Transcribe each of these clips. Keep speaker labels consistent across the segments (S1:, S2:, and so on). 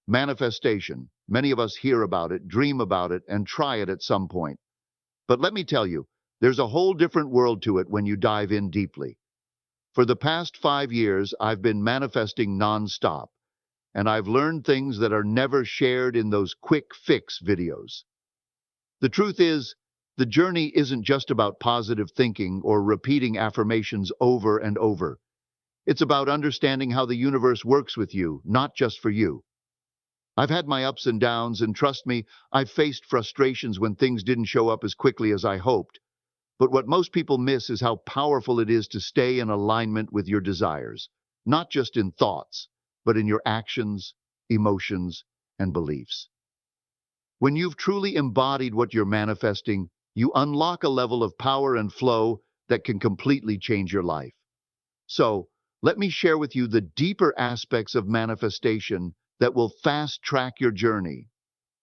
S1: Manifestation. Many of us hear about it, dream about it, and try it at some point. But let me tell you, there's a whole different world to it when you dive in deeply. For the past 5 years, I've been manifesting nonstop, and I've learned things that are never shared in those quick fix videos. The truth is, the journey isn't just about positive thinking or repeating affirmations over and over. It's about understanding how the universe works with you, not just for you. I've had my ups and downs, and trust me, I've faced frustrations when things didn't show up as quickly as I hoped. But what most people miss is how powerful it is to stay in alignment with your desires, not just in thoughts, but in your actions, emotions, and beliefs. When you've truly embodied what you're manifesting, you unlock a level of power and flow that can completely change your life. So, let me share with you the deeper aspects of manifestation that will fast-track your journey.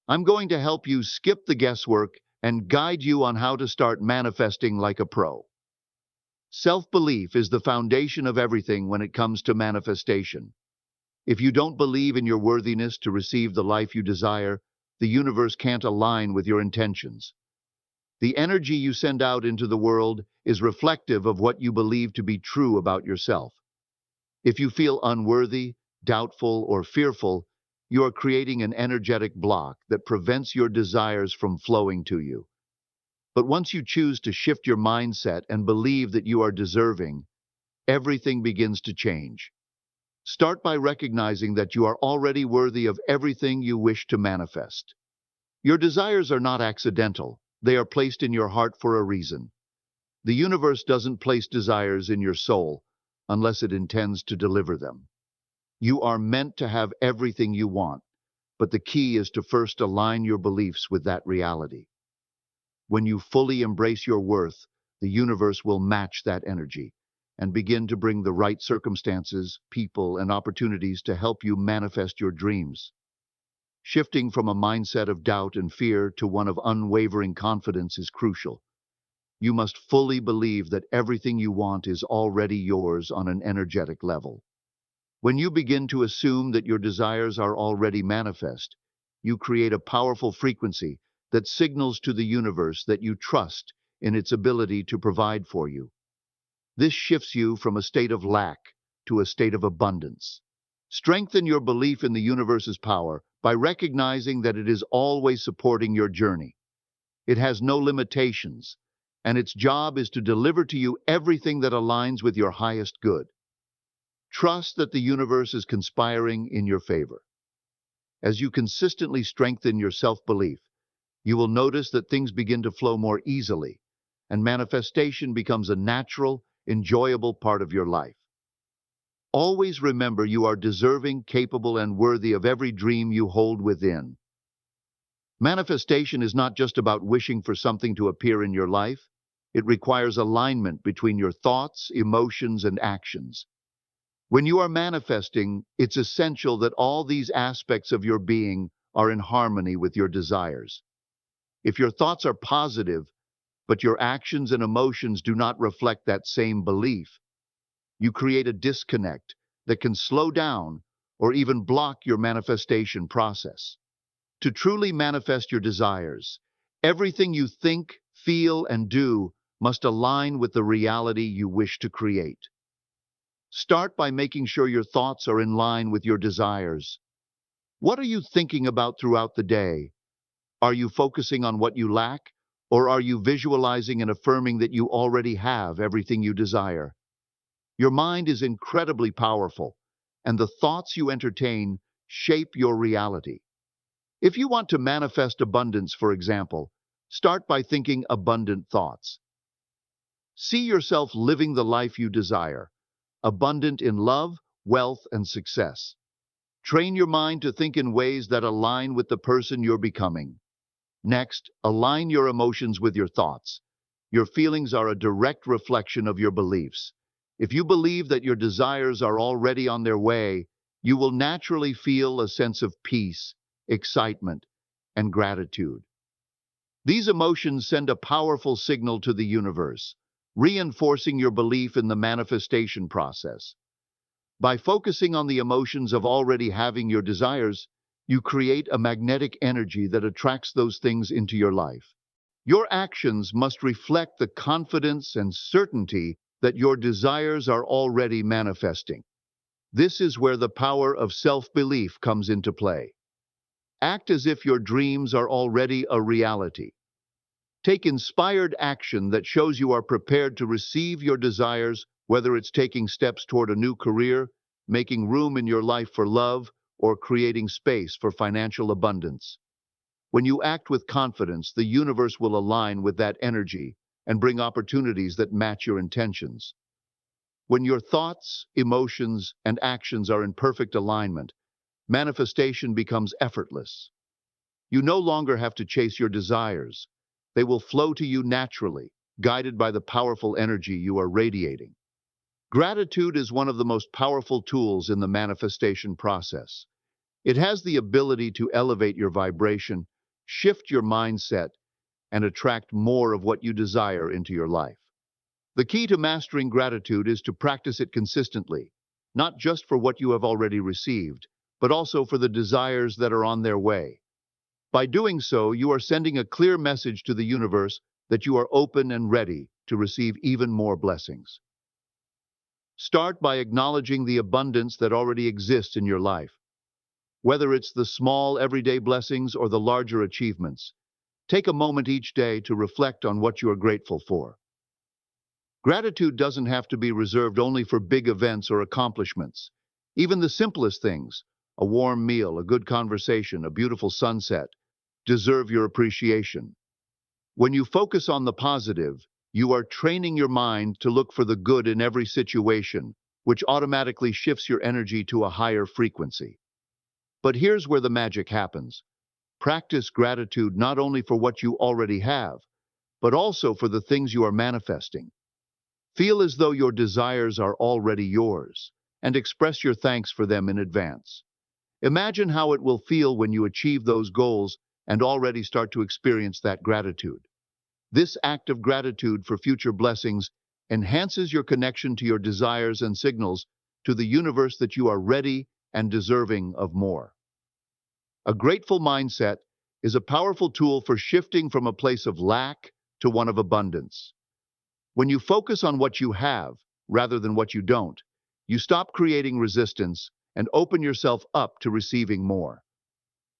S1: I'm going to help you skip the guesswork and guide you on how to start manifesting like a pro. Self-belief is the foundation of everything when it comes to manifestation. If you don't believe in your worthiness to receive the life you desire, the universe can't align with your intentions. The energy you send out into the world is reflective of what you believe to be true about yourself. If you feel unworthy, doubtful, or fearful, you are creating an energetic block that prevents your desires from flowing to you. But once you choose to shift your mindset and believe that you are deserving, everything begins to change. Start by recognizing that you are already worthy of everything you wish to manifest. Your desires are not accidental. They are placed in your heart for a reason. The universe doesn't place desires in your soul unless it intends to deliver them. You are meant to have everything you want, but the key is to first align your beliefs with that reality. When you fully embrace your worth, the universe will match that energy and begin to bring the right circumstances, people, and opportunities to help you manifest your dreams. Shifting from a mindset of doubt and fear to one of unwavering confidence is crucial. You must fully believe that everything you want is already yours on an energetic level. When you begin to assume that your desires are already manifest, you create a powerful frequency that signals to the universe that you trust in its ability to provide for you. This shifts you from a state of lack to a state of abundance. Strengthen your belief in the universe's power by recognizing that it is always supporting your journey. It has no limitations, and its job is to deliver to you everything that aligns with your highest good. Trust that the universe is conspiring in your favor. As you consistently strengthen your self-belief, you will notice that things begin to flow more easily, and manifestation becomes a natural, enjoyable part of your life. Always remember you are deserving, capable, and worthy of every dream you hold within. Manifestation is not just about wishing for something to appear in your life. It requires alignment between your thoughts, emotions, and actions. When you are manifesting, it's essential that all these aspects of your being are in harmony with your desires. If your thoughts are positive, but your actions and emotions do not reflect that same belief, you create a disconnect that can slow down or even block your manifestation process. To truly manifest your desires, everything you think, feel, and do must align with the reality you wish to create. Start by making sure your thoughts are in line with your desires. What are you thinking about throughout the day? Are you focusing on what you lack, or are you visualizing and affirming that you already have everything you desire? Your mind is incredibly powerful, and the thoughts you entertain shape your reality. If you want to manifest abundance, for example, start by thinking abundant thoughts. See yourself living the life you desire, abundant in love, wealth, and success. Train your mind to think in ways that align with the person you're becoming. Next, align your emotions with your thoughts. Your feelings are a direct reflection of your beliefs. If you believe that your desires are already on their way, you will naturally feel a sense of peace, excitement, and gratitude. These emotions send a powerful signal to the universe, reinforcing your belief in the manifestation process. By focusing on the emotions of already having your desires, You create a magnetic energy that attracts those things into your life. Your actions must reflect the confidence and certainty that your desires are already manifesting. This is where the power of self-belief comes into play. Act as if your dreams are already a reality. Take inspired action that shows you are prepared to receive your desires, whether it's taking steps toward a new career, making room in your life for love, or creating space for financial abundance. When you act with confidence, the universe will align with that energy and bring opportunities that match your intentions. When your thoughts, emotions, and actions are in perfect alignment, manifestation becomes effortless. You no longer have to chase your desires. They will flow to you naturally, guided by the powerful energy you are radiating. Gratitude is one of the most powerful tools in the manifestation process. It has the ability to elevate your vibration, shift your mindset, and attract more of what you desire into your life. The key to mastering gratitude is to practice it consistently, not just for what you have already received, but also for the desires that are on their way. By doing so, you are sending a clear message to the universe that you are open and ready to receive even more blessings. Start by acknowledging the abundance that already exists in your life. Whether it's the small, everyday blessings or the larger achievements, take a moment each day to reflect on what you are grateful for. Gratitude doesn't have to be reserved only for big events or accomplishments. Even the simplest things, a warm meal, a good conversation, a beautiful sunset, deserve your appreciation. When you focus on the positive, you are training your mind to look for the good in every situation, which automatically shifts your energy to a higher frequency. But here's where the magic happens. Practice gratitude not only for what you already have, but also for the things you are manifesting. Feel as though your desires are already yours, and express your thanks for them in advance. Imagine how it will feel when you achieve those goals and already start to experience that gratitude. This act of gratitude for future blessings enhances your connection to your desires and signals to the universe that you are ready and deserving of more. A grateful mindset is a powerful tool for shifting from a place of lack to one of abundance. When you focus on what you have rather than what you don't, you stop creating resistance and open yourself up to receiving more.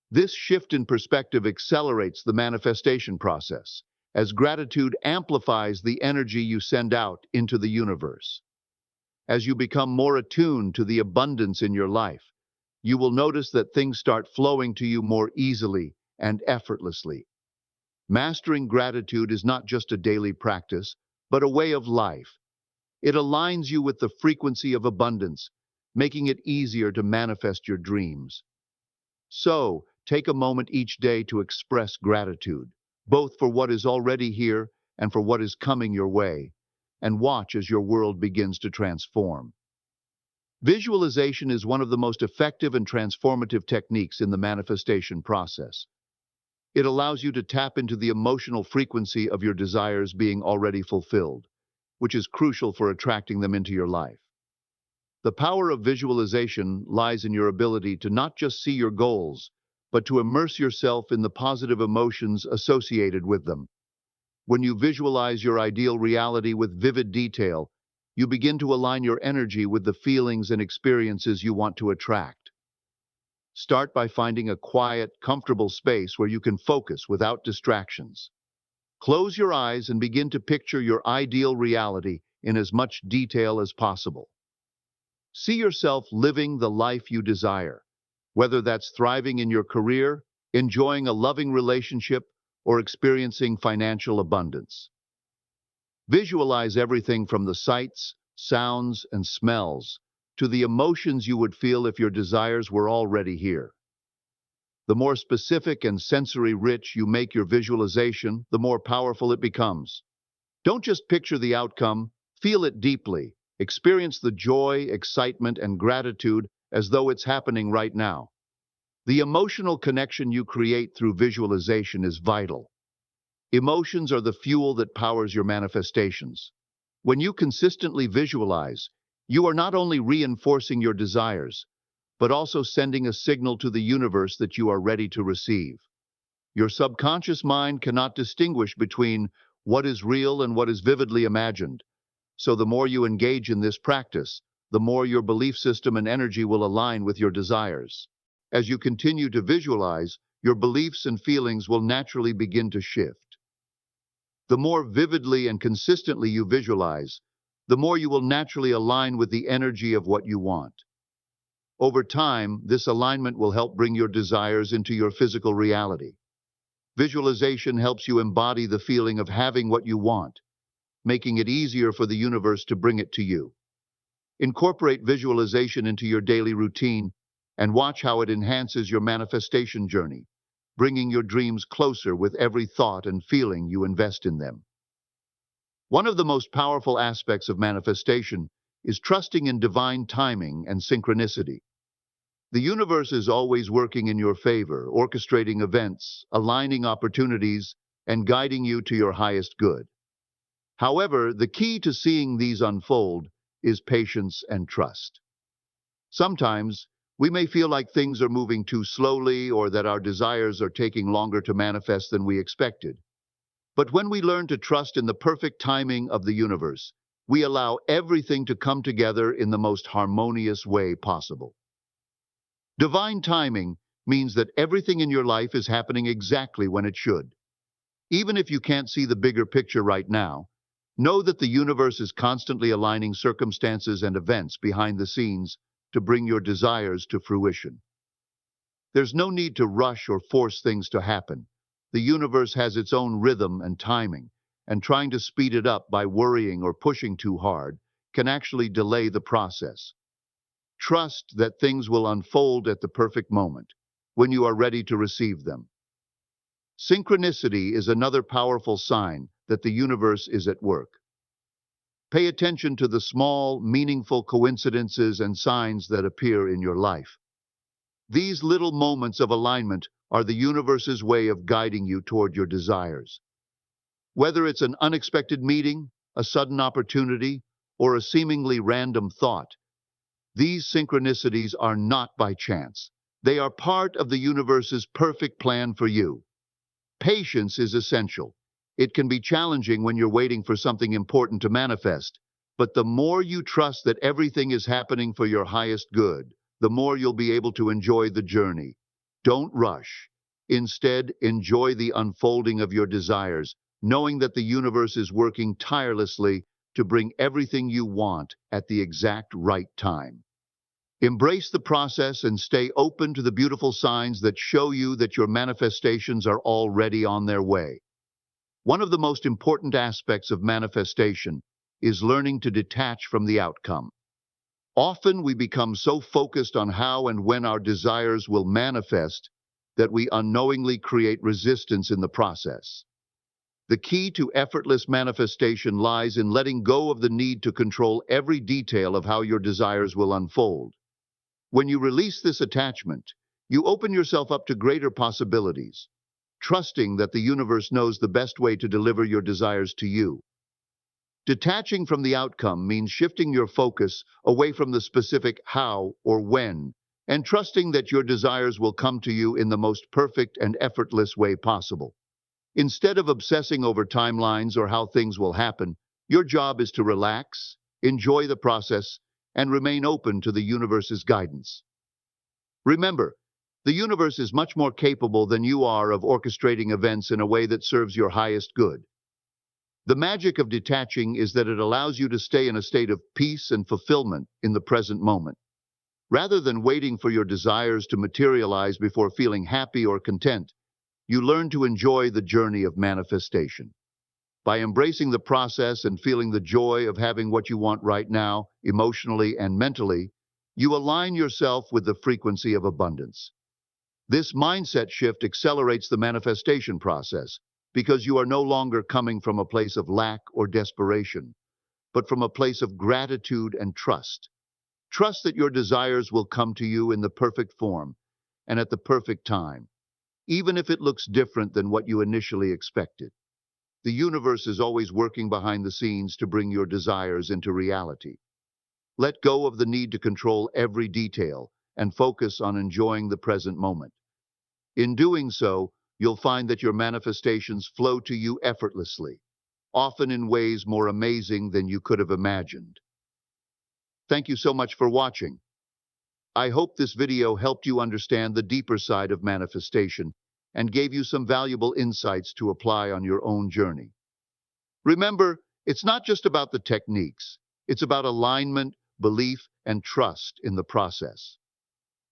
S1: This shift in perspective accelerates the manifestation process, as gratitude amplifies the energy you send out into the universe. As you become more attuned to the abundance in your life, you will notice that things start flowing to you more easily and effortlessly. Mastering gratitude is not just a daily practice, but a way of life. It aligns you with the frequency of abundance, making it easier to manifest your dreams. So, take a moment each day to express gratitude, both for what is already here and for what is coming your way, and watch as your world begins to transform. Visualization is one of the most effective and transformative techniques in the manifestation process. It allows you to tap into the emotional frequency of your desires being already fulfilled, which is crucial for attracting them into your life. The power of visualization lies in your ability to not just see your goals, but to immerse yourself in the positive emotions associated with them. When you visualize your ideal reality with vivid detail, you begin to align your energy with the feelings and experiences you want to attract. Start by finding a quiet, comfortable space where you can focus without distractions. Close your eyes and begin to picture your ideal reality in as much detail as possible. See yourself living the life you desire, whether that's thriving in your career, enjoying a loving relationship, or experiencing financial abundance. Visualize everything from the sights, sounds, and smells to the emotions you would feel if your desires were already here. The more specific and sensory-rich you make your visualization, the more powerful it becomes. Don't just picture the outcome, feel it deeply. Experience the joy, excitement, and gratitude as though it's happening right now. The emotional connection you create through visualization is vital. Emotions are the fuel that powers your manifestations. When you consistently visualize, you are not only reinforcing your desires, but also sending a signal to the universe that you are ready to receive. Your subconscious mind cannot distinguish between what is real and what is vividly imagined. So the more you engage in this practice, the more your belief system and energy will align with your desires. As you continue to visualize, your beliefs and feelings will naturally begin to shift. The more vividly and consistently you visualize, the more you will naturally align with the energy of what you want. Over time, this alignment will help bring your desires into your physical reality. Visualization helps you embody the feeling of having what you want, making it easier for the universe to bring it to you. Incorporate visualization into your daily routine and watch how it enhances your manifestation journey, bringing your dreams closer with every thought and feeling you invest in them. One of the most powerful aspects of manifestation is trusting in divine timing and synchronicity. The universe is always working in your favor, orchestrating events, aligning opportunities, and guiding you to your highest good. However, the key to seeing these unfold is patience and trust. Sometimes, we may feel like things are moving too slowly or that our desires are taking longer to manifest than we expected. But when we learn to trust in the perfect timing of the universe, we allow everything to come together in the most harmonious way possible. Divine timing means that everything in your life is happening exactly when it should. Even if you can't see the bigger picture right now, know that the universe is constantly aligning circumstances and events behind the scenes to bring your desires to fruition. There's no need to rush or force things to happen. The universe has its own rhythm and timing, and trying to speed it up by worrying or pushing too hard can actually delay the process. Trust that things will unfold at the perfect moment, when you are ready to receive them. Synchronicity is another powerful sign that the universe is at work. Pay attention to the small, meaningful coincidences and signs that appear in your life. These little moments of alignment are the universe's way of guiding you toward your desires. Whether it's an unexpected meeting, a sudden opportunity, or a seemingly random thought, these synchronicities are not by chance. They are part of the universe's perfect plan for you. Patience is essential. It can be challenging when you're waiting for something important to manifest, but the more you trust that everything is happening for your highest good, the more you'll be able to enjoy the journey. Don't rush. Instead, enjoy the unfolding of your desires, knowing that the universe is working tirelessly to bring everything you want at the exact right time. Embrace the process and stay open to the beautiful signs that show you that your manifestations are already on their way. One of the most important aspects of manifestation is learning to detach from the outcome. Often we become so focused on how and when our desires will manifest that we unknowingly create resistance in the process. The key to effortless manifestation lies in letting go of the need to control every detail of how your desires will unfold. When you release this attachment, you open yourself up to greater possibilities, trusting that the universe knows the best way to deliver your desires to you. Detaching from the outcome means shifting your focus away from the specific how or when, and trusting that your desires will come to you in the most perfect and effortless way possible. Instead of obsessing over timelines or how things will happen, your job is to relax, enjoy the process, and remain open to the universe's guidance. Remember, the universe is much more capable than you are of orchestrating events in a way that serves your highest good. The magic of detaching is that it allows you to stay in a state of peace and fulfillment in the present moment. Rather than waiting for your desires to materialize before feeling happy or content, you learn to enjoy the journey of manifestation. By embracing the process and feeling the joy of having what you want right now, emotionally and mentally, you align yourself with the frequency of abundance. This mindset shift accelerates the manifestation process because you are no longer coming from a place of lack or desperation, but from a place of gratitude and trust. Trust that your desires will come to you in the perfect form and at the perfect time, even if it looks different than what you initially expected. The universe is always working behind the scenes to bring your desires into reality. Let go of the need to control every detail and focus on enjoying the present moment. In doing so, you'll find that your manifestations flow to you effortlessly, often in ways more amazing than you could have imagined. Thank you so much for watching. I hope this video helped you understand the deeper side of manifestation and gave you some valuable insights to apply on your own journey. Remember, it's not just about the techniques. It's about alignment, belief, and trust in the process.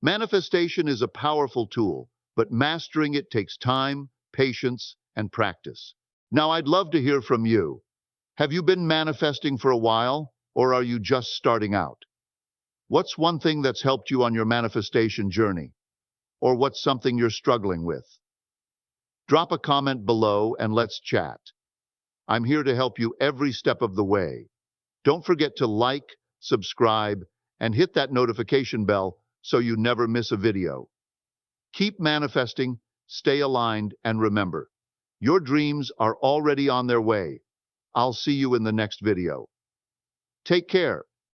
S1: Manifestation is a powerful tool, but mastering it takes time, patience, and practice. Now, I'd love to hear from you. Have you been manifesting for a while, or are you just starting out? What's one thing that's helped you on your manifestation journey? Or what's something you're struggling with? Drop a comment below and let's chat. I'm here to help you every step of the way. Don't forget to like, subscribe, and hit that notification bell so you never miss a video. Keep manifesting, stay aligned, and remember, your dreams are already on their way. I'll see you in the next video. Take care.